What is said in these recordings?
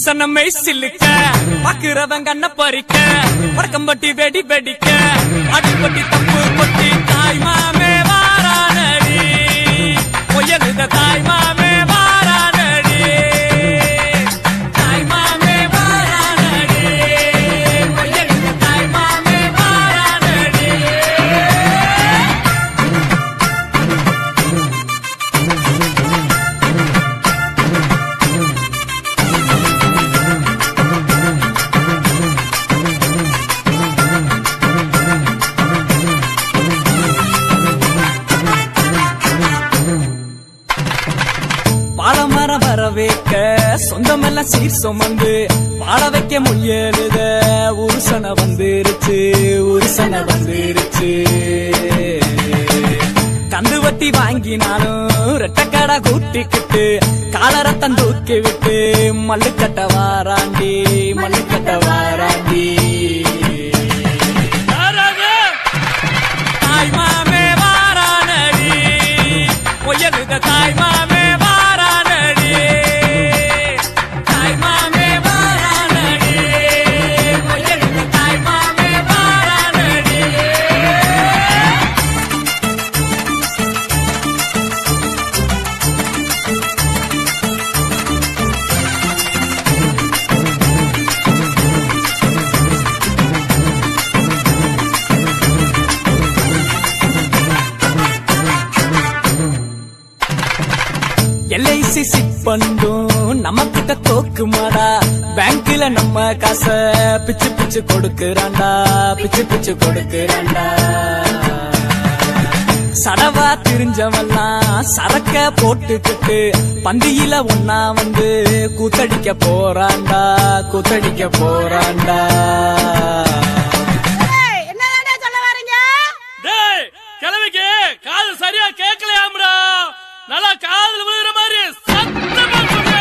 புருஷனமை சில்லுக்க பாக்குறவன் கண்ண பறிக்க வடக்கம்பட்டி வெடி வெடிக்க அடிப்பட்டி தப்பு கொட்டி தாய் மாமே வாரானடி பொய்யலுத தாய் மாமே வாரானடி தாய் மாமே வாரானடி பொய்யலுத தாய் மாமே வாரானடி பாலமரம் வரவேக்க சொந்தமெல்லாம் சீர் சுமந்து பாட வைக்க முயலுத உருசன வந்துருச்சு உருசன வந்துருச்சு கந்து வட்டி வாங்கினாலும் ரெட்டக்கடா கூட்டிக்கிட்டு காலரத்தம் தூக்கி விட்டு மல்லுக்கட்ட வாராண்டி மல்லுக்கட்ட வாராண்டி தாய் மாமே வாரானடி பொய்யலுத தாய் மாமே எல்ஐசி சிட் பண்ணும் நம்ம கிட்ட தோக்குமாடா பேங்க்ல நம்ம காச பிச்சு பிச்சு கொடுக்கறான்டா பிச்சு பிச்சு கொடுக்கறான்டா சடவா திரிஞ்சவெல்லாம் சரக்க போட்டுக்கிட்டு பந்தியில ஒன்னா வந்து கூத்தடிக்க போறான்டா கூத்தடிக்க போறான்டா கிழமைக்கு காது சரியா கேட்கலையாம்ரா நல்லா காதல் விழுகிற மாதிரி சத்தமா சொல்லு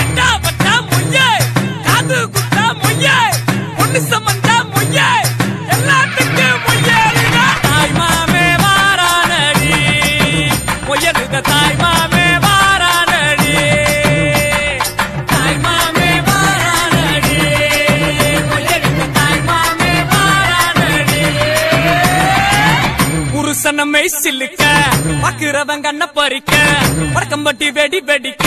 எட்டா பட்டா மொய்யே காது குத்தா மொய்யே பொண்ணு சம்பந்தா மொய்யே எல்லாத்துக்கு மொய்யே தாய் மாமே வாரானடி பொய்யலுத தாய் மாமே வாரானடி தாய் மாமே வாரானடி பொய்யலுத தாய் மாமே வாரானடி புருஷனமை சில்லுக்க பாக்குறவன் கண்ண பறிக்க வடக்கம்பட்டி வெடி வெடிக்க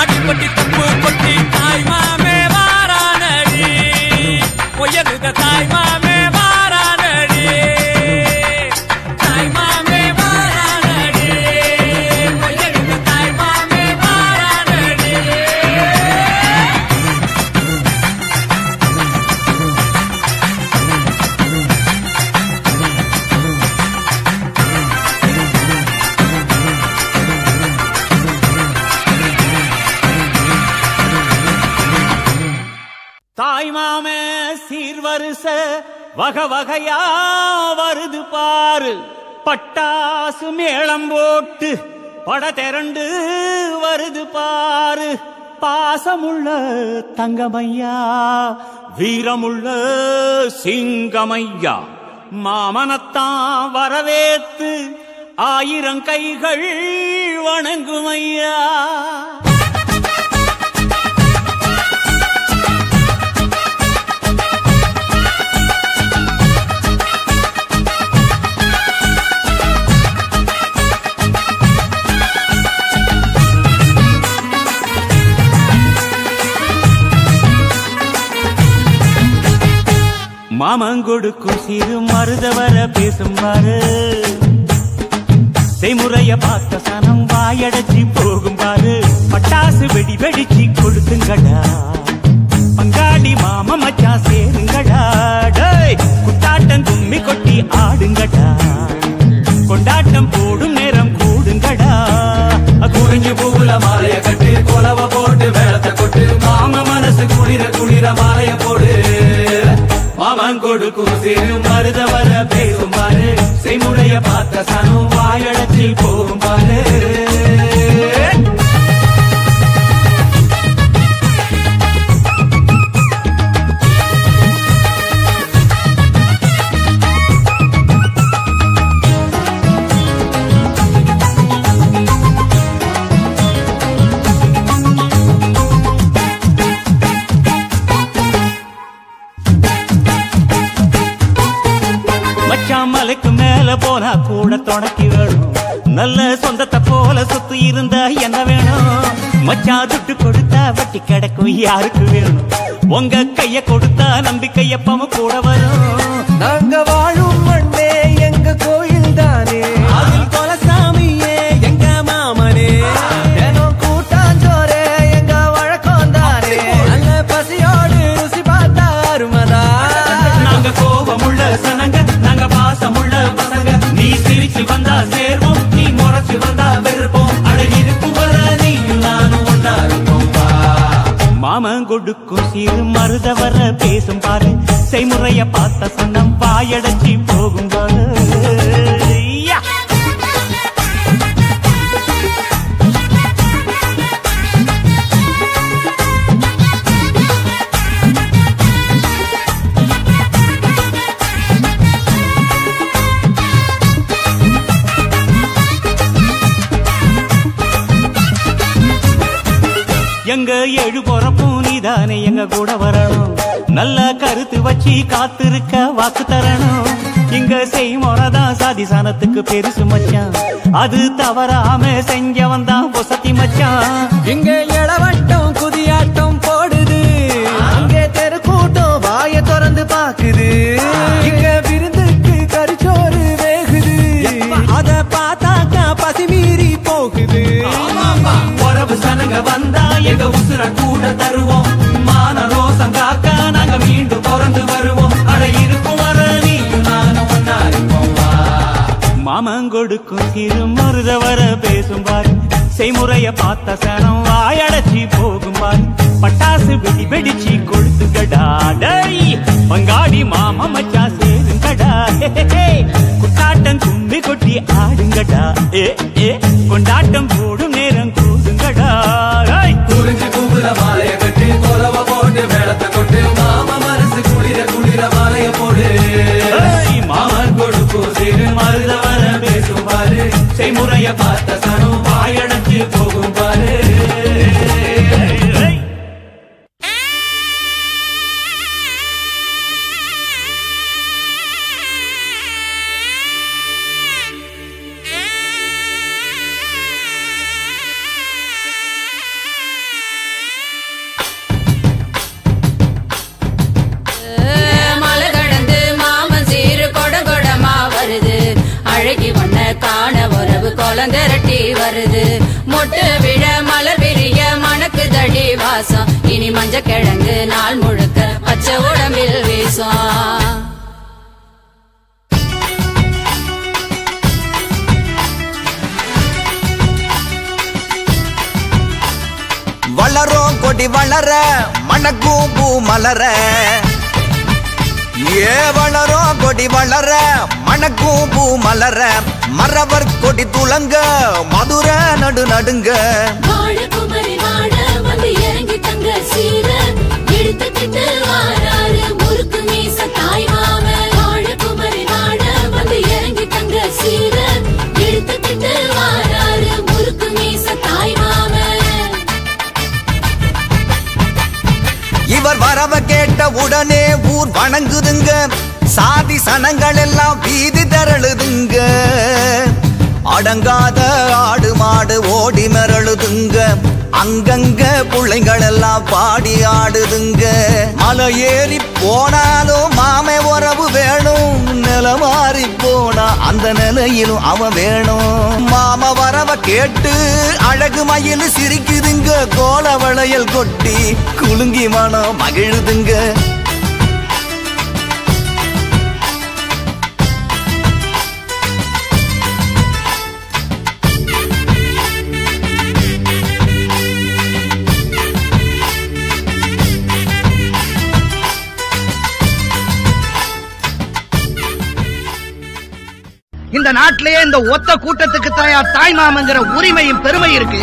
அடிப்பட்டி தப்பு கொட்டி தாய் மாமே வாரானடி பொய்யலுத தாய் மாமே வாரானடி தாய் மாமே வாரானடி பொய்யலுத தாய் மாமே வாரானடி தாய் மாமே சீர்வரிச வகை வகையா வருது பாரு பட்டாசு மேளம் போட்டு பட திரண்டு வருது பாரு பாசமுள்ள தங்கமையா வீரமுள்ள சிங்கமையா மாமனத்தான் வரவேத்து ஆயிரம் கைகள் வணங்குமையா மாமங்கொடுக்கும் சிறு மருதவர பேசும் பாரு செய்முறைய பார்த்த சனம் வாயடைச்சி போகும் பாரு பட்டாசு வெடி வெடிச்சு கொடுத்துங்கடா பங்காளி மாம மச்சா சேருங்கடா குத்தாட்டம் கும்மி கொட்டி ஆடுங்கடா கொண்டாட்டம் போடும் நேரம் கூடுங்கடா குறிஞ்சு பூவுல மாலைய கட்டு கொலவ போட்டு வேளத்தை கொட்டு மாம மனசு குளிர குளிர மாலைய போடு மாமன் கொடுக்கும் சிறு மருத வர பேசும் பாரு செய்முறைய பார்த்த சனம் வாயடைச்சி போகும் பாரு போனா கூட தொடக்கி வேணும் நல்ல சொந்தத்தை போல சொத்து இருந்தா என்ன வேணும் மச்சான் துட்டு கொடுத்தா வட்டி கிடக்கும் யாருக்கு வேணும் உங்க கைய கொடுத்தா நம்பிக்கை எப்பவும் கூட வரும் நாங்க வாழும் மண்ணே எங்க கோயில் தானே அதில் கொலசாமியே எங்க மாமனே தினம் கூட்டாஞ்சோரே எங்க வழக்கம் தானே நல்ல பசியோடு ருசி பார்த்தா அருமதா நாங்க கோபமுள்ள சனங்க நாங்க பாசமுள்ள பசங்க நீ சிரிச்சு வந்தா சேர்வோம் நீ முறைச்சு வந்தா வெறுப்போம் அழகிருக்கும் வர நீயும் நானும் ஒன்னா இருப்போம் மாமன் கொடுக்கும் சீரு மருத வர பேசும் பாரு செய்முறைய பார்த்த சன்னம் வாயடைச்சி போகும் பாரு எங்க ஏழு பொறப்பும் நீதானே எங்க கூட வரணும் நல்ல கருத்து வச்சு காத்திருக்க வாக்கு தரணும் இங்க செய்முறைதான் சாதி சாணத்துக்கு பெருசு மச்சான் அது தவறாம செஞ்சவன் தான் பொசத்தி மச்சான் இங்க இளவட்டம் குதியாட்டம் போடுது அங்கே தெரு கூட்டம் வாய திறந்து பாக்குது இங்க விருந்துக்கு கரிச்சோறு வேகுது அத பார்த்தாக்கா பசி மீறி போகுது உறவு சனங்க வந்தா எங்க உசுர கூட தருவோம் மான ரோசம் காக்க நாங்க மீண்டும் பிறந்து வருவோம் அட இருக்கும் வர நீயும் நானும் ஒன்னா இருப்போம் மாமன் கொடுக்கும் சிறு மருத வர பேசும் பாரு செய்முறைய பார்த்த சனம் வாயடைச்சி போகும் பாரு பட்டாசு வெடி வெடிச்சு கொளுத்துக்கடா டேய் பங்காடி மாமா மச்சா சேருங்கடா குட்டாட்டம் கும்மி கொட்டி ஆடுங்கடா ஏ கொண்டாட்டம் போடும் நேரம் கூடுங்கடா குறிஞ்சி கூகுல மாலைய கட்டி கொலவ போட்டு மேளத்தை கொட்டு மாமா மனசு குளிர குளிர மாலைய போடு மாமன் கொடுக்கும் சிறு மருத வர பேசும் பாரு செய்முறைய பார்த்த சனம் வாயடைச்சு போகும் பாரு திரட்டி வருது மொட்டு விழ மலர் விரிய மணக்கு தடி வாசம் இனி மஞ்ச கிழங்கு நாள் முழுக்க பச்சை உடம்பில் வீசும் வளரும் கொடி வளர மணக்கும் பூ மலர ஏ வளரும் கொடி வளர மணக்கும் பூ மலர மரவர் கொடி துளங்க மதுர நடு நடுங்க வாழ குமரி வாழ வந்து இறங்கி தங்க சீர எடுத்துக்கிட்டு வாராரு முறுக்கு மீச தாய் மாம வாழ குமரி வாழ வந்து இறங்கி தங்க சீர எடுத்துக்கிட்டு வாராரு முறுக்கு மீச தாய் மாம இவர் வரவ கேட்ட உடனே ஊர் வணங்குதுங்க சாதி சனங்கள் எல்லாம் வீதி திரளுதுங்க அடங்காத ஆடு மாடு ஓடி மிரளுதுங்க அங்கங்க பிள்ளைங்கள் எல்லாம் பாடி ஆடுதுங்க மலை ஏறி போனாலும் மாமே உறவு வேணும் நில மாறி போனா அந்த நிலையிலும் அவன் வேணும் மாம வரவ கேட்டு அழகு மயில் சிரிக்குதுங்க கோல வளையல் கொட்டி குலுங்கி மனம் மகிழுதுங்க இந்த நாட்டிலேயே இந்த ஒத்த கூட்டத்துக்கு தாய் மாமங்கிற உரிமையும் பெருமை இருக்கு.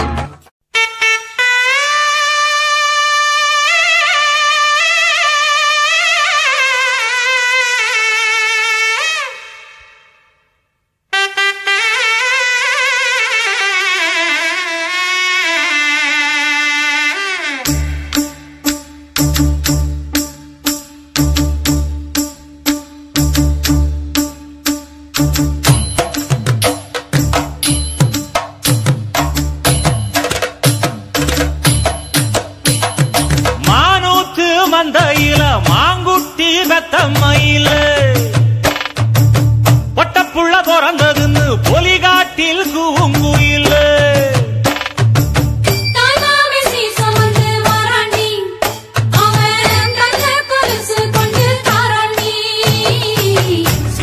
பிறந்ததுன்னு பொலிகாட்டில் கூங்குயில்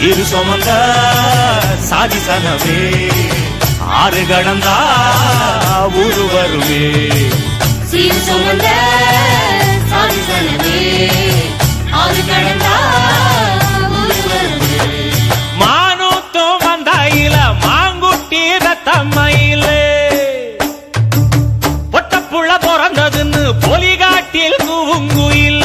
இரு சுமந்த சாதி சனவே ஆறு கடந்தா ஊரு வருவே சீர் சுமந்த சாதி சனவே ஆறு கடந்தா ஊரு வருவே மானூத்தம் வந்தாயில மாங்குட்டி ரத்தம்மையில பொட்டப்புள்ள பிறந்ததுன்னு பொலிகாட்டில் கூங்குயில்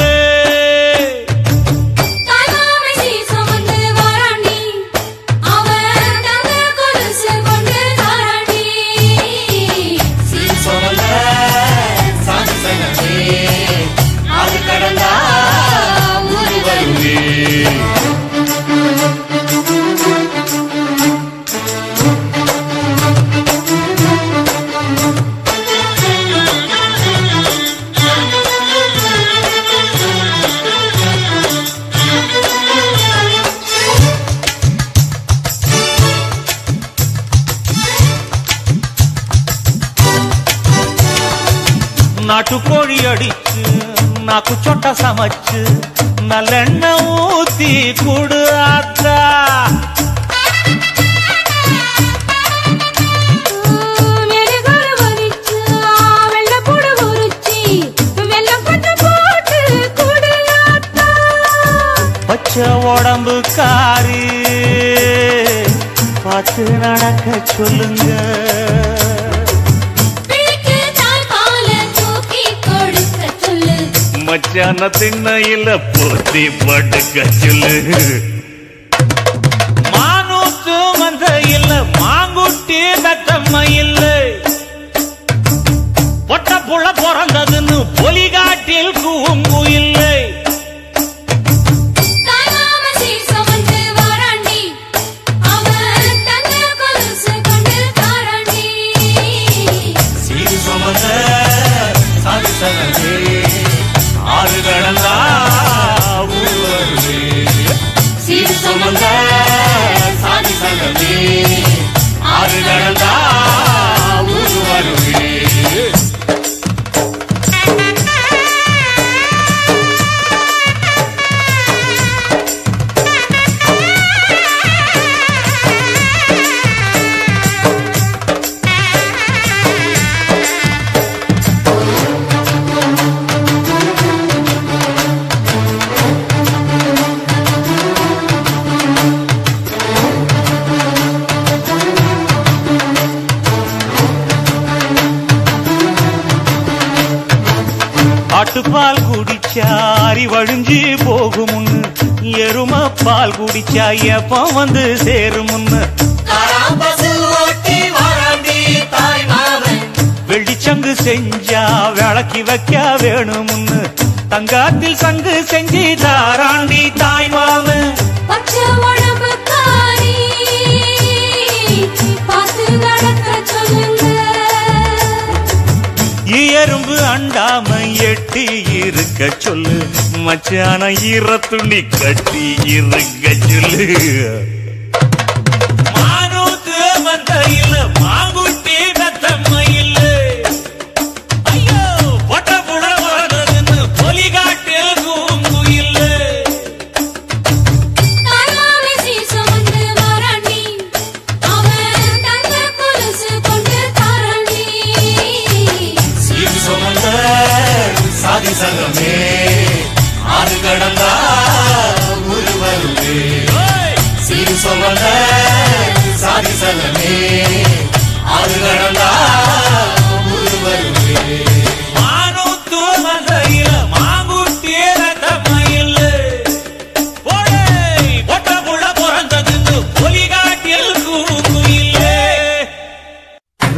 நாட்டுக்கோழி அடிச்சு நாக்கு சொட்ட சமைச்சு நல்லெண்ணெய் ஊத்தி குடு ஆத்தா பச்சை உடம்பு காரி பார்த்து நடக்க சொல்லுங்க மச்சான திண்ணையில போத்தி படுக்க சொல்லு மானூத்து மந்த இல்ல மாங்குட்டி தத்தம்மா இல்ல பொட்ட புள்ள பிறந்ததுன்னு பொலிகாட்டில் கூங்கு இல்லை சீர் சுமந்த சாதி சனவே ஆறு கடந்தா ஊரு வருவே சீர் சுமந்த சாதி சனவே ஆறு கடந்தா ஊரு வருவே ஆட்டுப்பால் குடிச்சா அரி வழிஞ்சி போகுமுன்னு எரும பால் குடிச்சா எப்ப வந்து சேருமுன்னு வெள்ளிச்சங்கு செஞ்சா விளக்கி வைக்க வேணுமுன்னு தங்காத்தில் சங்கு செஞ்சு தாராண்டி தாய் மாமன் எறும்பு அண்டாம எட்டி இருக்க சொல்லு மச்சான ஈர துணி கட்டி இருக்க சொல்லு மானூத்து மந்த